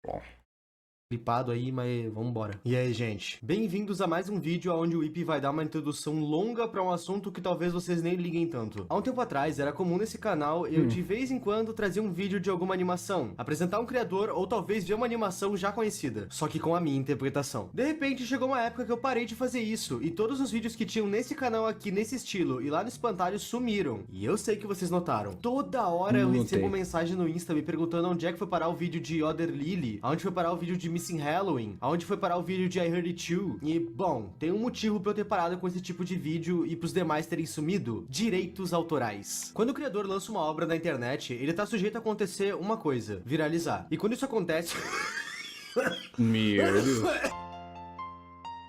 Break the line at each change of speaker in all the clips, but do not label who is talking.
Bom.
Clipado aí, mas vambora. E aí, gente? Bem-vindos a mais um vídeo onde o Ip vai dar uma introdução longa pra um assunto que talvez vocês nem liguem tanto. Há um tempo atrás, era comum nesse canal eu de vez em quando trazer um vídeo de alguma animação, apresentar um criador ou talvez ver uma animação já conhecida, só que com a minha interpretação. De repente, chegou uma época que eu parei de fazer isso, e todos os vídeos que tinham nesse canal aqui, nesse estilo, e lá no espantalho sumiram. E eu sei que vocês notaram. Toda hora eu recebo mensagem no Insta me perguntando onde é que foi parar o vídeo de Other Lily, aonde foi parar o vídeo de Missing Halloween, aonde foi parar o vídeo de I Heard It Too. E, bom, tem um motivo pra eu ter parado com esse tipo de vídeo e pros demais terem sumido: direitos autorais. Quando o criador lança uma obra na internet, ele tá sujeito a acontecer uma coisa: viralizar. E quando isso acontece...
Meu Deus.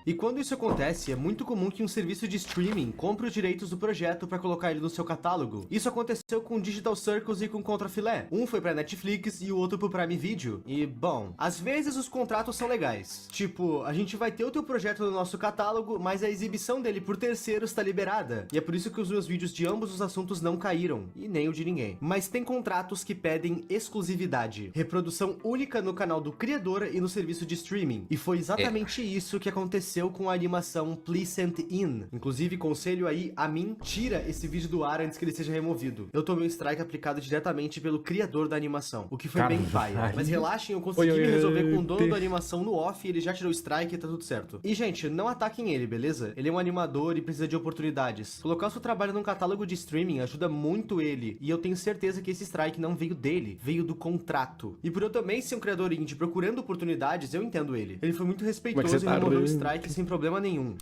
E quando isso acontece, é muito comum que um serviço de streaming compre os direitos do projeto para colocar ele no seu catálogo. Isso aconteceu com Digital Circus e com Contrafilé. Um foi pra Netflix e o outro pro Prime Video. E, bom, às vezes os contratos são legais. Tipo, a gente vai ter o teu projeto no nosso catálogo, mas a exibição dele por terceiros tá liberada. E é por isso que os meus vídeos de ambos os assuntos não caíram. E nem o de ninguém. Mas tem contratos que pedem exclusividade. Reprodução única no canal do criador e no serviço de streaming. E foi exatamente isso que aconteceu com a animação Pleasant In. Inclusive, conselho aí a mim, tira esse vídeo do ar antes que ele seja removido. Eu tomei um strike aplicado diretamente pelo criador da animação, o que foi bem paia. Mas relaxem, eu consegui me resolver com o dono da animação no off, ele já tirou o strike e tá tudo certo. E, gente, não ataquem ele, beleza? Ele é um animador e precisa de oportunidades. Colocar o seu trabalho num catálogo de streaming ajuda muito ele, e eu tenho certeza que esse strike não veio dele, veio do contrato. E por eu também ser um criador indie procurando oportunidades, eu entendo ele. Ele foi muito respeitoso e removeu o strike sem problema nenhum.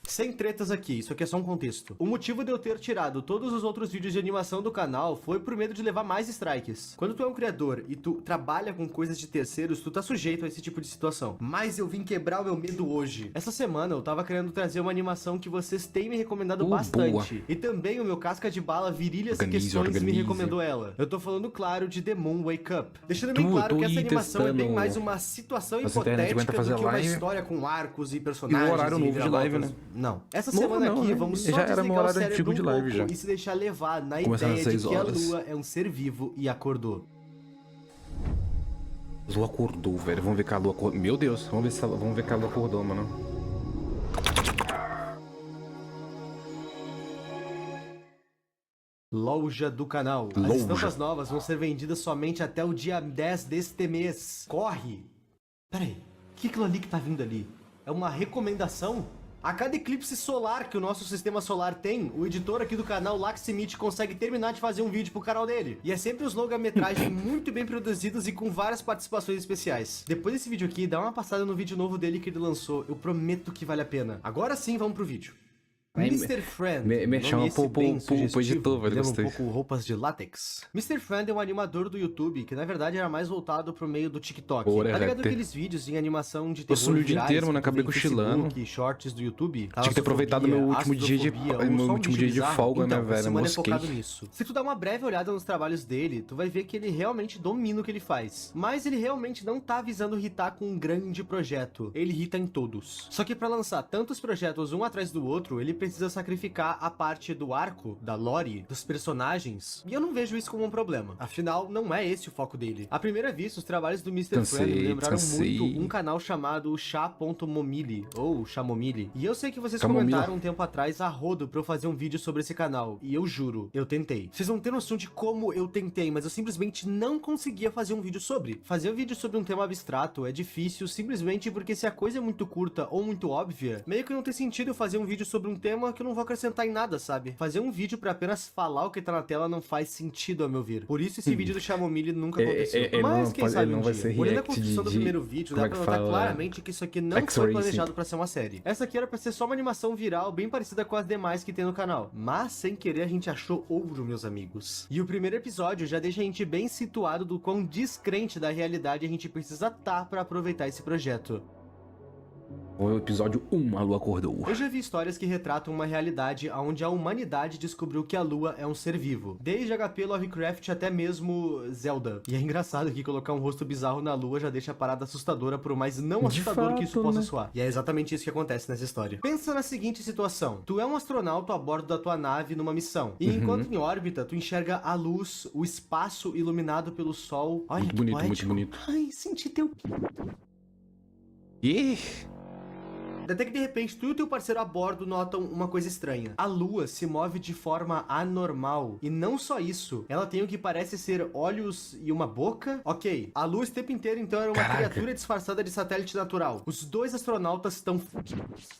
Sem tretas aqui, isso aqui é só um contexto. O motivo de eu ter tirado todos os outros vídeos de animação do canal foi por medo de levar mais strikes. Quando tu é um criador e tu trabalha com coisas de terceiros, tu tá sujeito a esse tipo de situação. Mas eu vim quebrar o meu medo hoje. Essa semana eu tava querendo trazer uma animação que vocês têm me recomendado bastante. Boa. E também o meu casca de bala Virilhas e Questões me recomendou ela. Eu tô falando, claro, de The Moon Wake Up. Deixando bem claro que essa animação é bem mais uma situação hipotética do que uma história com arcos e personagens.
E o horário novo de live, né?
Não. Essa semana aqui, né? Vamos só
já era meu horário antigo de live já.
E se deixar levar na ideia de que a Lua é um ser vivo e acordou.
A Lua acordou, velho. Vamos ver que a Lua acordou. Meu Deus, vamos ver que a Lua acordou, mano.
Loja do canal. As estampas novas vão ser vendidas somente até o dia 10 deste mês. Corre! Pera aí, o que é aquilo ali que tá vindo ali? É uma recomendação? A cada eclipse solar que o nosso sistema solar tem, o editor aqui do canal, Laximite, consegue terminar de fazer um vídeo pro canal dele. E é sempre os longa-metragem muito bem produzidos e com várias participações especiais. Depois desse vídeo aqui, dá uma passada no vídeo novo dele que ele lançou. Eu prometo que vale a pena. Agora sim, vamos pro vídeo. Mr. Friend.
Me chama pro editor, velho.
Lembra um pouco roupas de látex. Mr. Friend é um animador do YouTube que na verdade era mais voltado pro meio do TikTok. Tá ligado aqueles vídeos em animação de terror
virais? Eu sumi o dia inteiro, mano, acabei cochilando.
Shorts do YouTube.
Tinha que ter aproveitado meu último dia de folga, né, velho?
Semana é focado nisso. Se tu dá uma breve olhada nos trabalhos dele, tu vai ver que ele realmente domina o que ele faz. Mas ele realmente não tá visando hitar com um grande projeto. Ele hita em todos. Só que pra lançar tantos projetos um atrás do outro, ele precisa sacrificar a parte do arco, da lore, dos personagens, e eu não vejo isso como um problema. Afinal, não é esse o foco dele. À primeira vista, os trabalhos do Mr. Friend lembraram muito um canal chamado Chá.momili, ou Chamomili. E eu sei que vocês comentaram um tempo atrás a rodo pra eu fazer um vídeo sobre esse canal, e eu juro, eu tentei. Vocês não têm noção de como eu tentei, mas eu simplesmente não conseguia fazer um vídeo sobre. Fazer um vídeo sobre um tema abstrato é difícil, simplesmente porque se a coisa é muito curta ou muito óbvia, meio que não tem sentido eu fazer um vídeo sobre um tema que eu não vou acrescentar em nada, sabe? Fazer um vídeo pra apenas falar o que tá na tela não faz sentido, a meu ver. Por isso esse vídeo do Chamomile nunca aconteceu. Mas quem sabe um dia. Olhando a construção do primeiro vídeo, dá pra notar claramente que isso aqui não foi planejado pra ser uma série. Essa aqui era pra ser só uma animação viral bem parecida com as demais que tem no canal. Mas, sem querer, a gente achou ouro, meus amigos. E o primeiro episódio já deixa a gente bem situado do quão descrente da realidade a gente precisa estar pra aproveitar esse projeto.
O episódio 1, a lua acordou.
Eu já vi histórias que retratam uma realidade onde a humanidade descobriu que a lua é um ser vivo. Desde HP Lovecraft até mesmo Zelda. E é engraçado que colocar um rosto bizarro na lua já deixa a parada assustadora, por mais não assustador que isso possa soar. E é exatamente isso que acontece nessa história. Pensa na seguinte situação. Tu é um astronauta a bordo da tua nave numa missão. E enquanto em órbita, tu enxerga a luz, o espaço iluminado pelo sol. Olha,
Muito bonito, muito bonito.
Ai, senti teu...
Ih!
Até que de repente tu e o teu parceiro a bordo notam uma coisa estranha. A lua se move de forma anormal. E não só isso, ela tem o que parece ser olhos e uma boca. Ok, a lua o tempo inteiro então era uma criatura disfarçada de satélite natural. Os dois astronautas estão...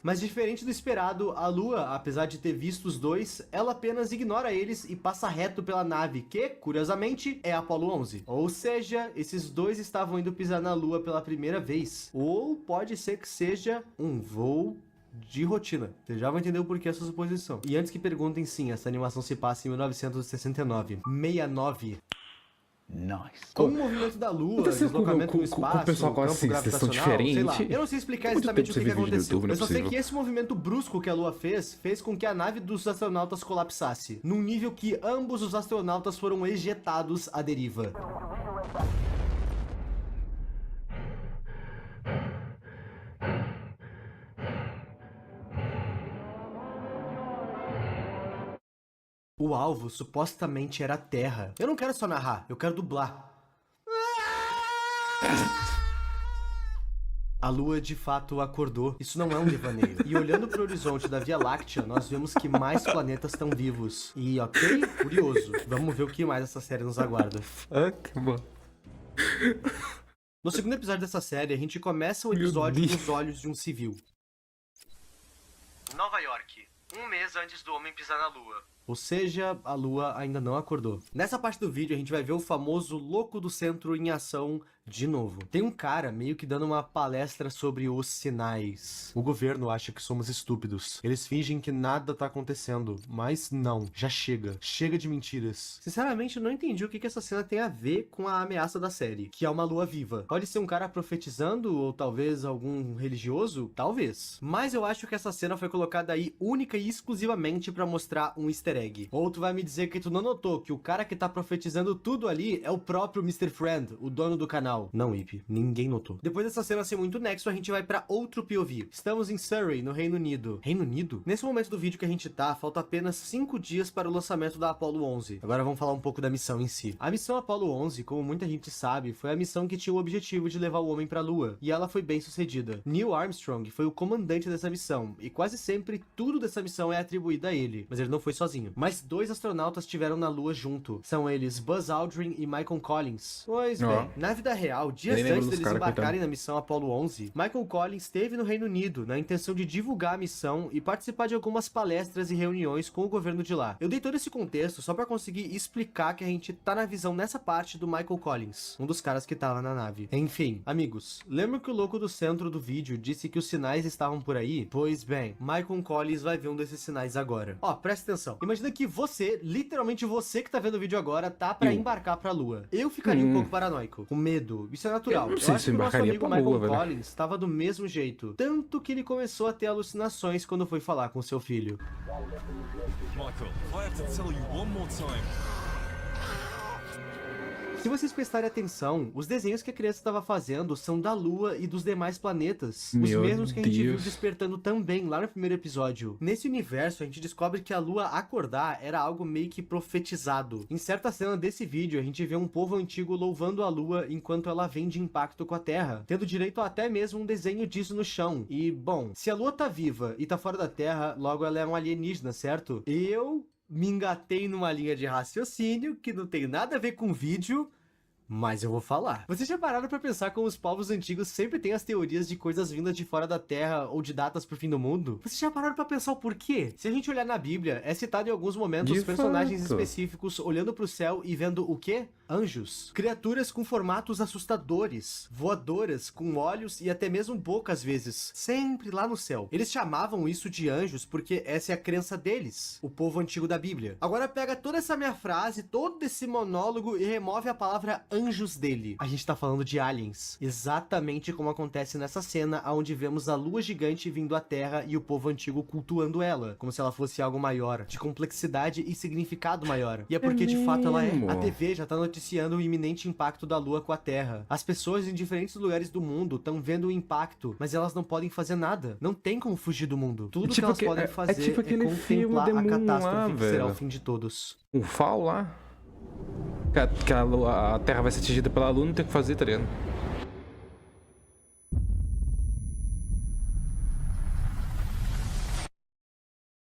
Mas diferente do esperado, a lua, apesar de ter visto os dois, ela apenas ignora eles e passa reto pela nave, que, curiosamente, é a Apollo 11. Ou seja, esses dois estavam indo pisar na lua pela primeira vez. Ou pode ser que seja um voo de rotina. Você já vai entender o porquê essa suposição. E antes que perguntem, sim, essa animação se passa em 1969. 69.
Nice.
Com o movimento da lua, deslocamento no espaço,
o pessoal
campo
assiste,
gravitacional, sei lá. Eu não sei explicar exatamente o que aconteceu. Eu só sei que esse movimento brusco que a lua fez com que a nave dos astronautas colapsasse, num nível que ambos os astronautas foram ejetados à deriva. O alvo supostamente era a Terra. Eu não quero só narrar, eu quero dublar. A lua de fato acordou. Isso não é um devaneio. E olhando para o horizonte da Via Láctea, nós vemos que mais planetas estão vivos. E ok, curioso. Vamos ver o que mais essa série nos aguarda. No segundo episódio dessa série, a gente começa o episódio nos olhos de um civil. Nova York. Um mês antes do homem pisar na lua. Ou seja, a lua ainda não acordou. Nessa parte do vídeo a gente vai ver o famoso louco do centro em ação de novo. Tem um cara meio que dando uma palestra sobre os sinais. O governo acha que somos estúpidos. Eles fingem que nada tá acontecendo. Mas não, já chega. Chega de mentiras. Sinceramente, eu não entendi o que essa cena tem a ver com a ameaça da série, que é uma lua viva. Pode ser um cara profetizando, ou talvez algum religioso? Talvez. Mas eu acho que essa cena foi colocada aí única e exclusivamente pra mostrar um easter egg. Ou tu vai me dizer que tu não notou que o cara que tá profetizando tudo ali é o próprio Mr. Friend, o dono do canal. Não, Ip, ninguém notou. Depois dessa cena ser muito nexo, a gente vai pra outro POV. Estamos em Surrey, no Reino Unido. Reino Unido? Nesse momento do vídeo que a gente tá, falta apenas 5 dias para o lançamento da Apollo 11. Agora vamos falar um pouco da missão em si. A missão Apollo 11, como muita gente sabe, foi a missão que tinha o objetivo de levar o homem pra Lua. E ela foi bem sucedida. Neil Armstrong foi o comandante dessa missão, e quase sempre tudo dessa missão é atribuído a ele. Mas ele não foi sozinho. Mas 2 astronautas estiveram na Lua junto. São eles Buzz Aldrin e Michael Collins. Pois bem, na vida real, dias antes deles embarcarem na missão Apollo 11, Michael Collins esteve no Reino Unido na intenção de divulgar a missão e participar de algumas palestras e reuniões com o governo de lá. Eu dei todo esse contexto só pra conseguir explicar que a gente tá na visão nessa parte do Michael Collins, um dos caras que tava na nave. Enfim, amigos, lembra que o louco do centro do vídeo disse que os sinais estavam por aí? Pois bem, Michael Collins vai ver um desses sinais agora. Ó, presta atenção. Imagina que você, literalmente você que tá vendo o vídeo agora, tá pra embarcar pra Lua. Eu ficaria um pouco paranoico, com medo. Isso é natural.
Eu não sei
acho
se
que o nosso
embarcaria
amigo
pra
Michael
Lua, velho.
Collins estava do mesmo jeito. Tanto que ele começou a ter alucinações quando foi falar com seu filho.
Michael, I have to tell you one more time.
Se vocês prestarem atenção, os desenhos que a criança estava fazendo são da Lua e dos demais planetas. Os
Meu
mesmos que a gente viu
Deus.
despertando também lá no primeiro episódio. Nesse universo, a gente descobre que a Lua acordar era algo meio que profetizado. Em certa cena desse vídeo, a gente vê um povo antigo louvando a Lua enquanto ela vem de impacto com a Terra, tendo direito a até mesmo um desenho disso no chão. E, bom, se a Lua tá viva e tá fora da Terra, logo ela é um alienígena, certo? Eu me engatei numa linha de raciocínio que não tem nada a ver com vídeo, mas eu vou falar. Vocês já pararam pra pensar como os povos antigos sempre têm as teorias de coisas vindas de fora da Terra ou de datas pro fim do mundo? Vocês já pararam pra pensar o porquê? Se a gente olhar na Bíblia, é citado em alguns momentos
De
personagens
fato.
específicos olhando pro céu e vendo o quê? Anjos. Criaturas com formatos assustadores, voadoras, com olhos e até mesmo boca às vezes, sempre lá no céu. Eles chamavam isso de anjos porque essa é a crença deles, o povo antigo da Bíblia. Agora pega toda essa minha frase, todo esse monólogo e remove a palavra anjo anjos dele. A gente tá falando de aliens. Exatamente como acontece nessa cena, onde vemos a lua gigante vindo à Terra e o povo antigo cultuando ela, como se ela fosse algo maior, de complexidade e significado maior. E é porque de fato ela é. A TV já tá noticiando o iminente impacto da lua com a Terra. As pessoas em diferentes lugares do mundo estão vendo o impacto, mas elas não podem fazer nada. Não tem como fugir do mundo. Tudo que elas podem fazer
tipo aquele filme
contemplar
The
a
Moon
catástrofe
lá,
que será o
velho.
fim de todos.
Um FAO lá? Que a Terra vai ser atingida pela Lua, não tem o que fazer, tá ligado?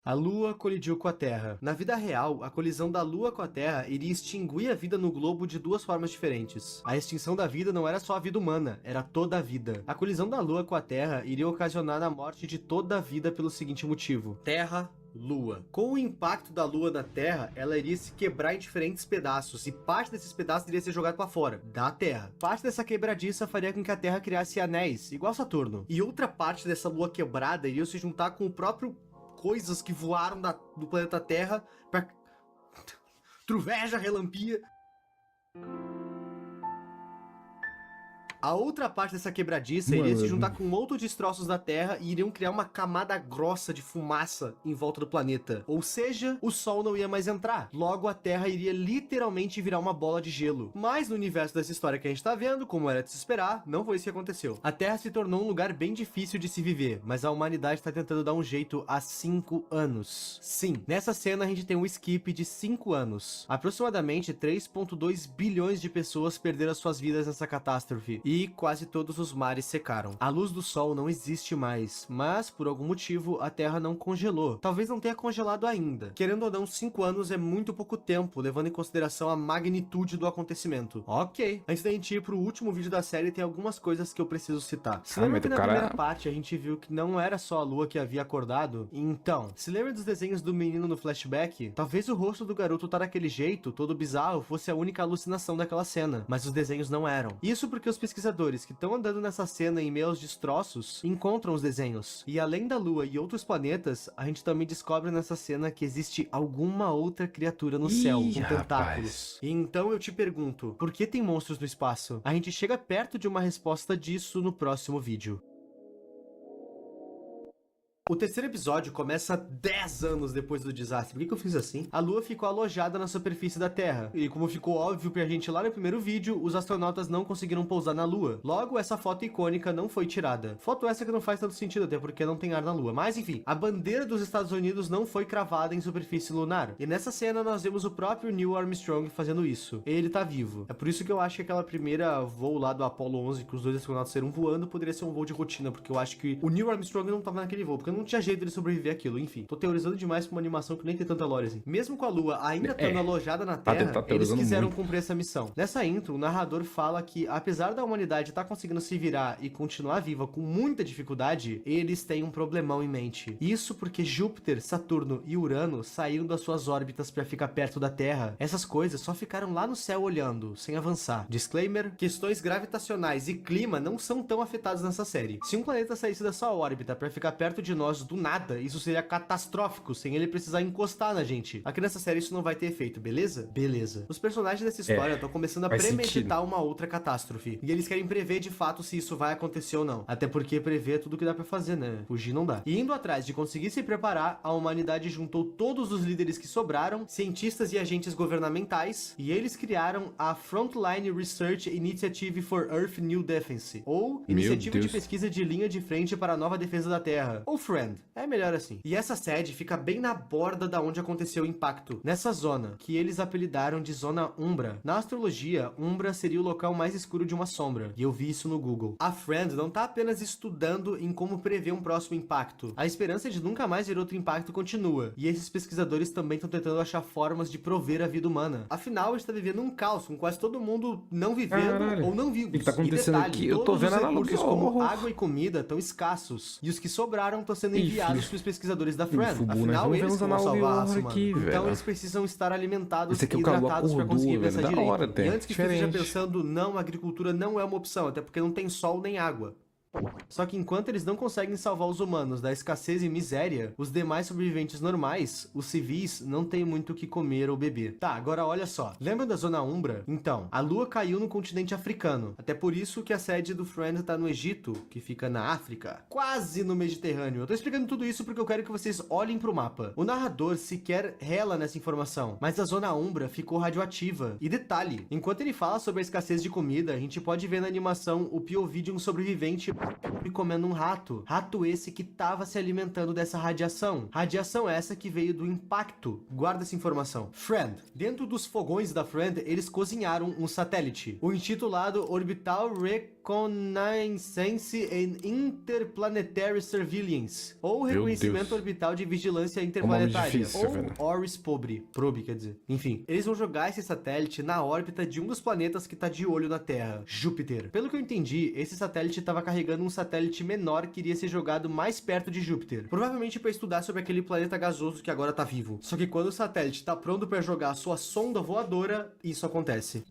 A Lua colidiu com a Terra. Na vida real, a colisão da Lua com a Terra iria extinguir a vida no globo de duas formas diferentes. A extinção da vida não era só a vida humana, era toda a vida. A colisão da Lua com a Terra iria ocasionar a morte de toda a vida pelo seguinte motivo: Terra, Lua. Com o impacto da Lua na Terra, ela iria se quebrar em diferentes pedaços, e parte desses pedaços iria ser jogado para fora, da Terra. Parte dessa quebradiça faria com que a Terra criasse anéis, igual Saturno. E outra parte dessa Lua quebrada iria se juntar com o próprio coisas que voaram do planeta Terra pra... Truveja, relampia... A outra parte dessa quebradiça iria se juntar com outros destroços da Terra e iriam criar uma camada grossa de fumaça em volta do planeta. Ou seja, o Sol não ia mais entrar. Logo, a Terra iria literalmente virar uma bola de gelo. Mas no universo dessa história que a gente tá vendo, como era de se esperar, não foi isso que aconteceu. A Terra se tornou um lugar bem difícil de se viver, mas a humanidade tá tentando dar um jeito há 5 anos. Sim, nessa cena a gente tem um skip de 5 anos. Aproximadamente 3,2 bilhões de pessoas perderam suas vidas nessa catástrofe. E quase todos os mares secaram. A luz do sol não existe mais, mas por algum motivo a Terra não congelou. Talvez não tenha congelado ainda. Querendo ou não, 5 anos é muito pouco tempo, levando em consideração a magnitude do acontecimento. Ok, antes da gente ir pro último vídeo da série, tem algumas coisas que eu preciso citar. Se lembra que na primeira parte a gente viu que não era só a Lua que havia acordado? Então, se lembra dos desenhos do menino no flashback? Talvez o rosto do garoto tá daquele jeito, todo bizarro, fosse a única alucinação daquela cena, mas os desenhos não eram. Isso porque os pesquisadores que estão andando nessa cena em meio aos destroços encontram os desenhos. E além da Lua e outros planetas, a gente também descobre nessa cena que existe alguma outra criatura no céu com tentáculos. E então eu te pergunto, por que tem monstros no espaço? A gente chega perto de uma resposta disso no próximo vídeo. O terceiro episódio começa 10 anos depois do desastre. Por que eu fiz assim? A Lua ficou alojada na superfície da Terra. E como ficou óbvio pra gente lá no primeiro vídeo, os astronautas não conseguiram pousar na Lua. Logo, essa foto icônica não foi tirada. Foto essa que não faz tanto sentido, até porque não tem ar na Lua. Mas enfim, a bandeira dos Estados Unidos não foi cravada em superfície lunar. E nessa cena nós vemos o próprio Neil Armstrong fazendo isso. Ele tá vivo. É por isso que eu acho que aquela primeira voo lá do Apollo 11, que os dois astronautas saíram voando, poderia ser um voo de rotina, porque eu acho que o Neil Armstrong não tava naquele voo, porque não tinha jeito de sobreviver aquilo. Enfim, tô teorizando demais pra uma animação que nem tem tanta lore assim. Mesmo com a Lua ainda estando alojada na Terra, eles quiseram cumprir essa missão. Nessa intro, o narrador fala que, apesar da humanidade estar conseguindo se virar e continuar viva com muita dificuldade, eles têm um problemão em mente. Isso porque Júpiter, Saturno e Urano saíram das suas órbitas para ficar perto da Terra. Essas coisas só ficaram lá no céu olhando, sem avançar. Disclaimer: questões gravitacionais e clima não são tão afetados nessa série. Se um planeta saísse da sua órbita para ficar perto de nós do nada, isso seria catastrófico, sem ele precisar encostar na gente. Aqui nessa série isso não vai ter efeito, beleza? Beleza. Os personagens dessa história estão começando a premeditar uma outra catástrofe. E eles querem prever de fato se isso vai acontecer ou não. Até porque prever é tudo que dá pra fazer, né? Fugir não dá. E indo atrás de conseguir se preparar, a humanidade juntou todos os líderes que sobraram, cientistas e agentes governamentais, e eles criaram a Frontline Research Initiative for Earth New Defense, ou Iniciativa de Pesquisa de Linha de Frente para a Nova Defesa da Terra, ou FRIEND. É melhor assim. E essa sede fica bem na borda da onde aconteceu o impacto, nessa zona, que eles apelidaram de Zona Umbra. Na astrologia, Umbra seria o local mais escuro de uma sombra, e eu vi isso no Google. A FRIEND não tá apenas estudando em como prever um próximo impacto. A esperança de nunca mais ver outro impacto continua, e esses pesquisadores também estão tentando achar formas de prover a vida humana. Afinal, a gente tá vivendo um caos, com quase todo mundo não vivendo ou não vivos.
O que tá acontecendo aqui? Eu tô vendo
os recursos como água e comida estão escassos, e os que sobraram estão sendo enviados para os pesquisadores da FRIEND. Afinal, eles vão salvar a raça humana. Então eles precisam estar alimentados e hidratados para conseguir pensar direito. E antes que você esteja pensando, não, a agricultura não é uma opção, até porque não tem sol nem água. Só que enquanto eles não conseguem salvar os humanos da escassez e miséria, os demais sobreviventes normais, os civis, não têm muito o que comer ou beber. Tá, agora olha só. Lembra da Zona Umbra? Então, a Lua caiu no continente africano. Até por isso que a sede do Friend tá no Egito, que fica na África, quase no Mediterrâneo. Eu tô explicando tudo isso porque eu quero que vocês olhem pro mapa. O narrador sequer rela nessa informação, mas a Zona Umbra ficou radioativa. E detalhe, enquanto ele fala sobre a escassez de comida, a gente pode ver na animação o POV de um sobrevivente comendo um rato. Rato esse que tava se alimentando dessa radiação. Radiação essa que veio do impacto. Guarda essa informação. Friend. Dentro dos fogões da Friend, eles cozinharam um satélite. O intitulado Orbital Reconnaissance and Interplanetary Surveillance. Ou Reconhecimento Orbital de Vigilância Interplanetária.
Difícil,
ou
velho.
ORIS Probe, quer dizer. Enfim, eles vão jogar esse satélite na órbita de um dos planetas que tá de olho na Terra, Júpiter. Pelo que eu entendi, esse satélite estava carregando um satélite menor que iria ser jogado mais perto de Júpiter. Provavelmente para estudar sobre aquele planeta gasoso que agora tá vivo. Só que quando o satélite tá pronto para jogar a sua sonda voadora, isso acontece.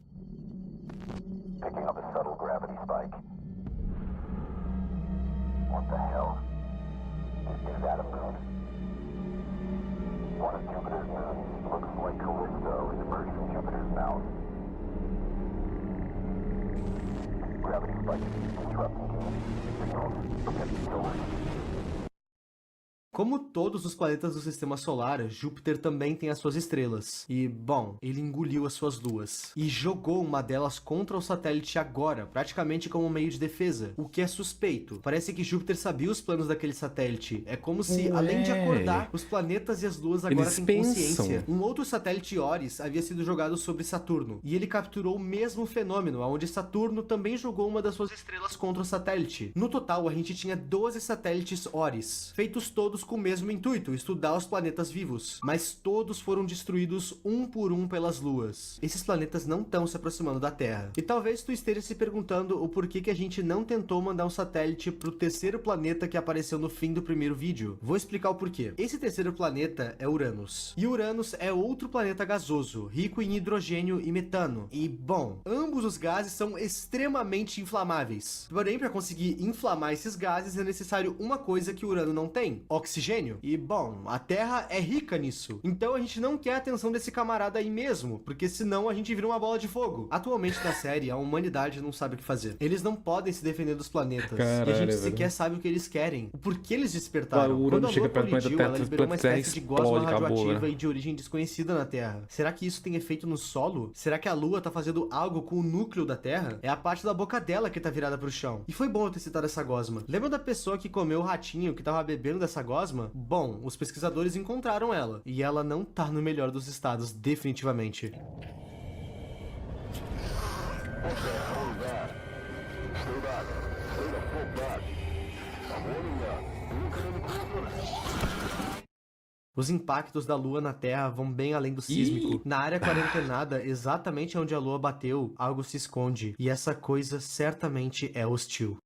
Picking up a subtle gravity spike. What the hell? Is that a moon? One of Jupiter's moons looks like Callisto is emerging from Jupiter's mouth. Gravity spike interrupting signals. Protect the solar.
Como todos os planetas do Sistema Solar, Júpiter também tem as suas estrelas. E, bom, ele engoliu as suas luas. E jogou uma delas contra o satélite agora, praticamente como meio de defesa. O que é suspeito. Parece que Júpiter sabia os planos daquele satélite. É como se, além de acordar, os planetas e as luas agora
Eles
têm
pensam.
consciência. Um outro satélite Oris havia sido jogado sobre Saturno. E ele capturou o mesmo fenômeno, onde Saturno também jogou uma das suas estrelas contra o satélite. No total, a gente tinha 12 satélites Oris, feitos todos com o mesmo intuito, estudar os planetas vivos. Mas todos foram destruídos um por um pelas luas. Esses planetas não estão se aproximando da Terra. E talvez tu esteja se perguntando o porquê que a gente não tentou mandar um satélite pro terceiro planeta que apareceu no fim do primeiro vídeo. Vou explicar o porquê. Esse terceiro planeta é Uranus. E Uranus é outro planeta gasoso, rico em hidrogênio e metano. E, bom, ambos os gases são extremamente inflamáveis. Porém, para conseguir inflamar esses gases é necessário uma coisa que Urano não tem: oxigênio. E, bom, a Terra é rica nisso. Então a gente não quer a atenção desse camarada aí mesmo, porque senão a gente vira uma bola de fogo. Atualmente na série, a humanidade não sabe o que fazer. Eles não podem se defender dos planetas.
Caralho,
e a gente
velho.
sequer sabe o que eles querem. O porquê eles despertaram.
Claro, o
Quando a
Urano chega
Lua
perto do planeta
colidiu, ela
Terra,
liberou uma
a Terra
espécie de
explode,
gosma
acabou,
radioativa
né?
e de origem desconhecida na Terra. Será que isso tem efeito no solo? Será que a Lua tá fazendo algo com o núcleo da Terra? É a parte da boca dela que tá virada pro chão. E foi bom eu ter citado essa gosma. Lembra da pessoa que comeu o ratinho que tava bebendo dessa gosma? Bom, os pesquisadores encontraram ela. E ela não tá no melhor dos estados, definitivamente. Os impactos da Lua na Terra vão bem além do sísmico. Na área quarentenada, exatamente onde a Lua bateu, algo se esconde. E essa coisa certamente é hostil.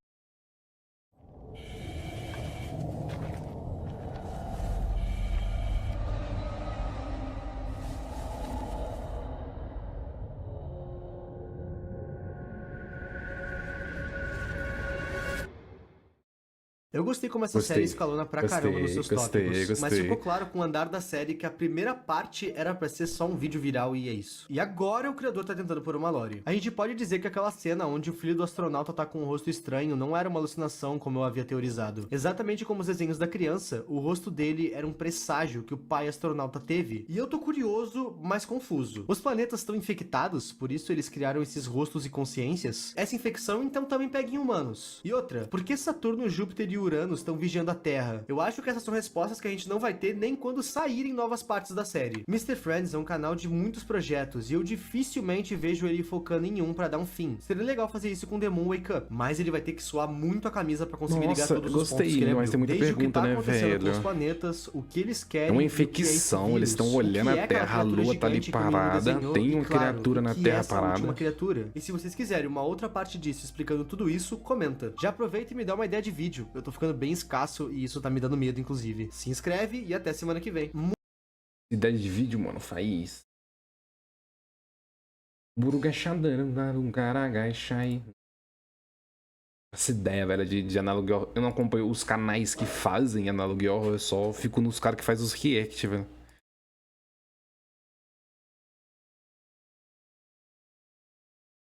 Eu gostei como essa série escalona pra caramba nos seus tópicos, mas ficou claro com o andar da série que a primeira parte era pra ser só um vídeo viral e é isso. E agora o criador tá tentando pôr uma lore. A gente pode dizer que aquela cena onde o filho do astronauta tá com um rosto estranho não era uma alucinação como eu havia teorizado. Exatamente como os desenhos da criança, o rosto dele era um presságio que o pai astronauta teve. E eu tô curioso, mas confuso. Os planetas estão infectados, por isso eles criaram esses rostos e consciências? Essa infecção então também pega em humanos. E outra, por que Saturno, Júpiter e Urano estão vigiando a Terra? Eu acho que essas são respostas que a gente não vai ter nem quando saírem novas partes da série. Mr. Friends é um canal de muitos projetos e eu dificilmente vejo ele focando em um pra dar um fim. Seria legal fazer isso com The Moon Wake Up, mas ele vai ter que suar muito a camisa pra conseguir ligar todos os pontos que ele
mas tem muita
desde
pergunta,
o que tá
né,
acontecendo
velho?
com os planetas, o que eles querem.
É uma
e o que é esse
infecção, eles
vírus,
estão olhando
o que
a
é aquela
Terra, a
criatura
Lua tá ali
gigante que o menino
parada,
desenhou,
tem
e,
uma
claro,
criatura
o
na
que
Terra
é essa
parada.
última criatura. E se vocês quiserem uma outra parte disso explicando tudo isso, comenta. Já aproveita e me dá uma ideia de vídeo. Eu tô ficando bem escasso e isso tá me dando medo, inclusive. Se inscreve e até semana que vem.
Ideia de vídeo, mano, faz. Buruga Xandana, um Garagachai. Essa ideia, velho, de analogue horror. Eu não acompanho os canais que fazem analogue horror, eu só fico nos caras que fazem os react, velho.